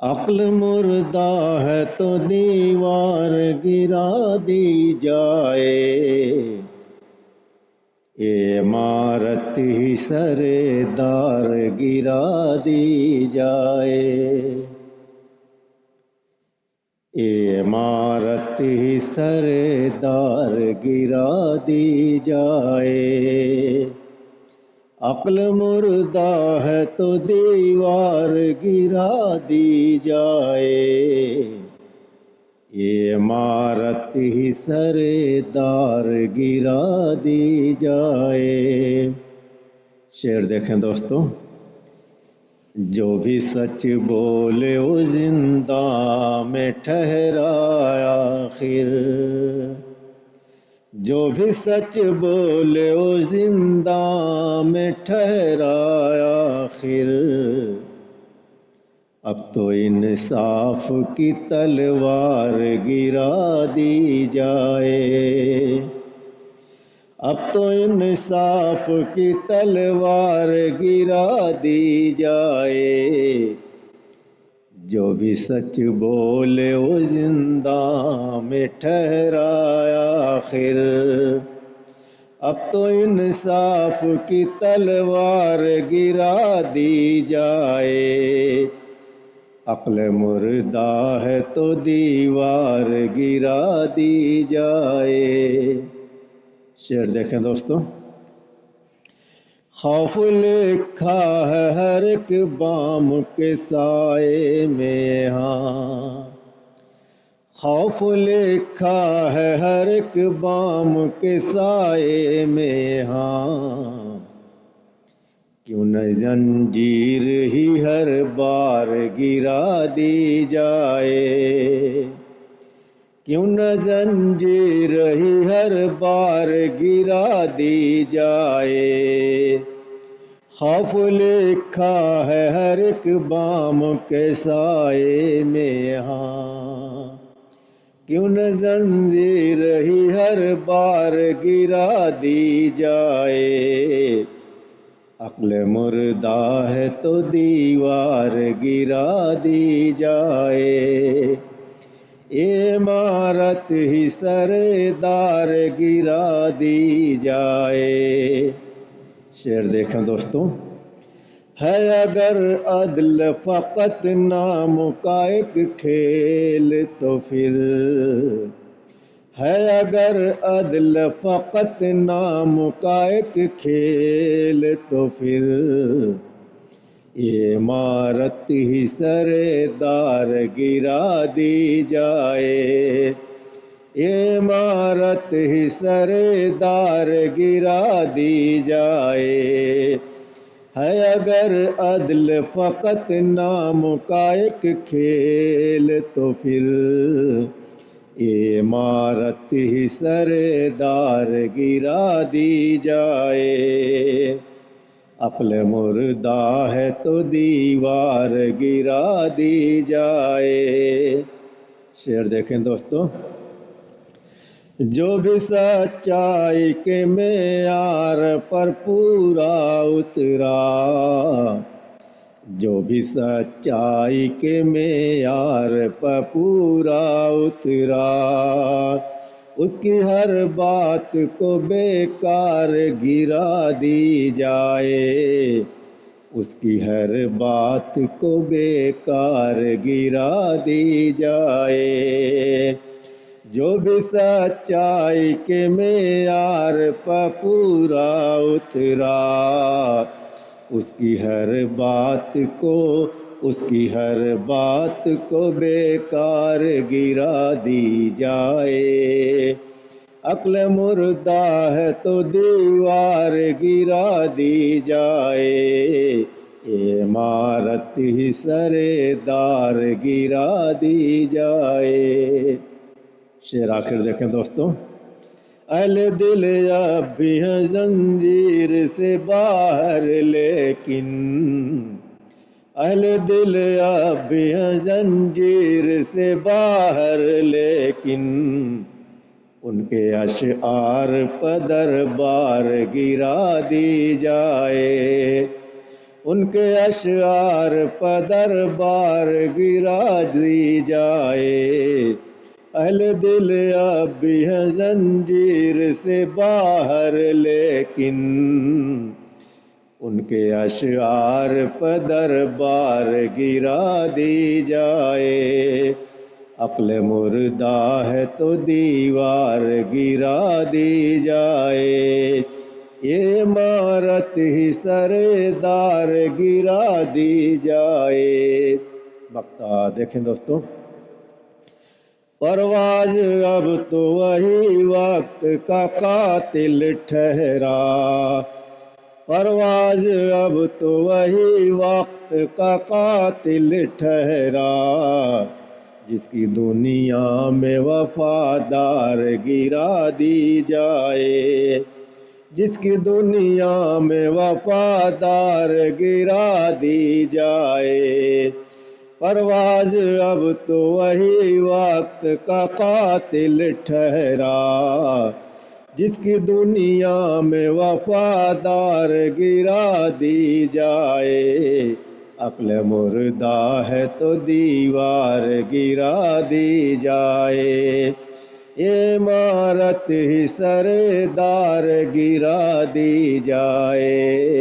عقل مردہ ہے تو دیوار گرا دی جائے، عمارت ہی سر دار گرا دی جائے، عمارت ہی سر دار گرا دی جائے، عقل مردہ ہے تو دیوار گرا دی جائے، عمارت ہی سر دار گرا دی جائے۔ شعر دیکھیں دوستو، جو بھی سچ بولے وہ زندہ میں ٹھہرایا آخر، جو بھی سچ بولے وہ زندہ میں ٹھہرایا آخر، اب تو انصاف کی تلوار گرا دی جائے، اب تو انصاف کی تلوار گرا دی جائے، جو بھی سچ بولے وہ زندہ میں ٹھہرایا آخر، اب تو انصاف کی تلوار گرا دی جائے، عقل مردہ ہے تو دیوار گرا دی جائے۔ شعر دیکھیں دوستو، خوف لکھا ہے ہر ایک بام کے سائے میں، ہاں خوف لکھا ہے ہر ایک بام کے سائے میں، ہاں کیوں نہ زنجیر ہی ہر بار گرا دی جائے، کیوں نہ زنجیر ہی ہر بار گرا دی جائے، خوف لکھا ہے ہر ایک بام کے سائے میں، ہاں کیوں نہ زنجیر ہی ہر بار گرا دی جائے، عقل مردہ ہے تو دیوار گرا دی جائے، عمارت ہی سر دار گرا دی جائے۔ شعر دیکھیں دوستو، ہے اگر عدل فقط نام کا ایک کھیل تو پھر، ہے اگر عدل فقط نام کا ایک کھیل تو پھر، عمارت ہی سر دار گرا دی جائے، عمارت ہی سر دار گرا دی جائے، ہے اگر عدل فقط نام کا ایک کھیل تو پھر، عمارت ہی سر دار گرا دی جائے، عقل مردہ ہے تو دیوار گرا دی جائے۔ شعر دیکھیں دوستو، جو بھی سچائی کے معیار پر پورا اترا، جو بھی سچائی کے معیار پر پورا اترا، اس کی ہر بات کو بیکار گرا دی جائے، اس کی ہر بات کو بیکار گرا دی جائے، جو بھی سچائی کے معیار پر پورا اترا، اس کی ہر بات کو، اس کی ہر بات کو بیکار گرا دی جائے، عقل مردہ ہے تو دیوار گرا دی جائے، عمارت ہی سر دار گرا دی جائے۔ شعر آخر دیکھیں دوستو، اہل دل اب بھی ہیں زنجیر سے باہر، لیکن اہل دل اب بھی ہیں زنجیر سے باہر، لیکن ان کے اشعار پر دربار گرا دی جائے، ان کے اشعار پدر بار گرا دی جائے، اہل دل اب بھی ہیں زنجیر سے باہر لیکن ان کے اشعار پدر بار گرا دی جائے، عقل مردہ ہے تو دیوار گرا دی جائے، یہ عمارت ہی سر دار گرا دی جائے۔ مقطع دیکھیں دوستو، پرواز اب تو وہی وقت کا قاتل ٹھہرا، پرواز اب تو وہی وقت کا قاتل ٹھہرا، جس کی دنیا میں وفادار گرا دی جائے، جس کی دنیا میں وفادار گرا دی جائے، پرواز اب تو وہی وقت کا قاتل ٹھہرا، جس کی دنیا میں وفادار گرا دی جائے، عقل مردہ ہے تو دیوار گرا دی جائے، یہ عمارت ہی سر دار گرا دی جائے۔